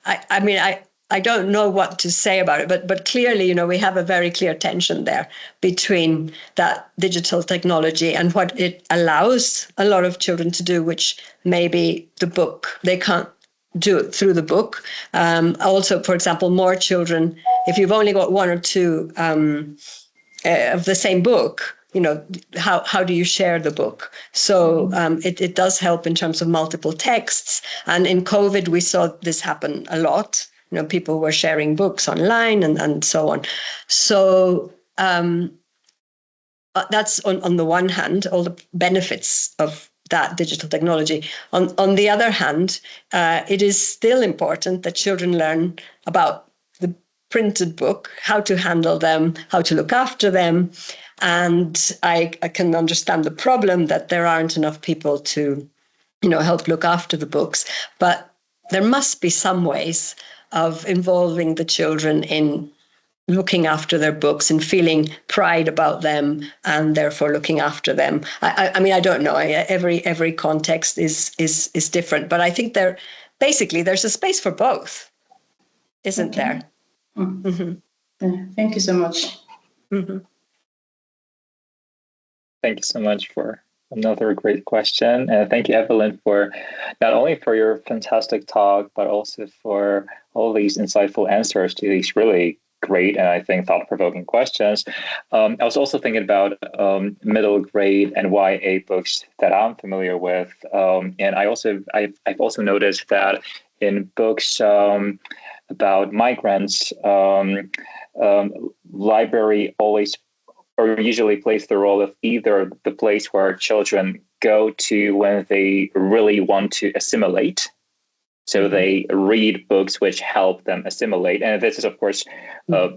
I don't know what to say about it, but clearly, we have a very clear tension there between that digital technology and what it allows a lot of children to do, which maybe the book, they can't do it through the book. Also, for example, more children, if you've only got 1 or 2 of the same book, how do you share the book? So it does help in terms of multiple texts. And in COVID, we saw this happen a lot. People were sharing books online and so on. So that's on the one hand, all the benefits of that digital technology. On the other hand, it is still important that children learn about the printed book, how to handle them, how to look after them. And I can understand the problem that there aren't enough people to, help look after the books. But there must be some ways of involving the children in looking after their books and feeling pride about them and therefore looking after them. I mean, I don't know. Every context is different, but I think there's a space for both, isn't there? Mm-hmm. Yeah, thank you so much. Mm-hmm. Thank you so much for another great question. And thank you, Evelyn, for not only for your fantastic talk, but also for all these insightful answers to these really great and I think thought-provoking questions. I was also thinking about middle grade and YA books that I'm familiar with. And I've also noticed that in books about migrants, library always or usually plays the role of either the place where children go to when they really want to assimilate. So they read books which help them assimilate. And this is, of course,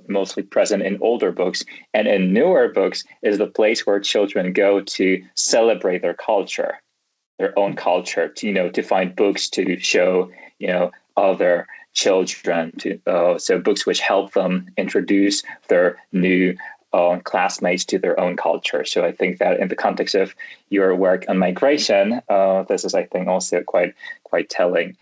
mostly present in older books. And in newer books is the place where children go to celebrate their culture, their own culture, to find books to show, other children. So books which help them introduce their new classmates to their own culture. So I think that in the context of your work on migration, this is, I think, also quite telling.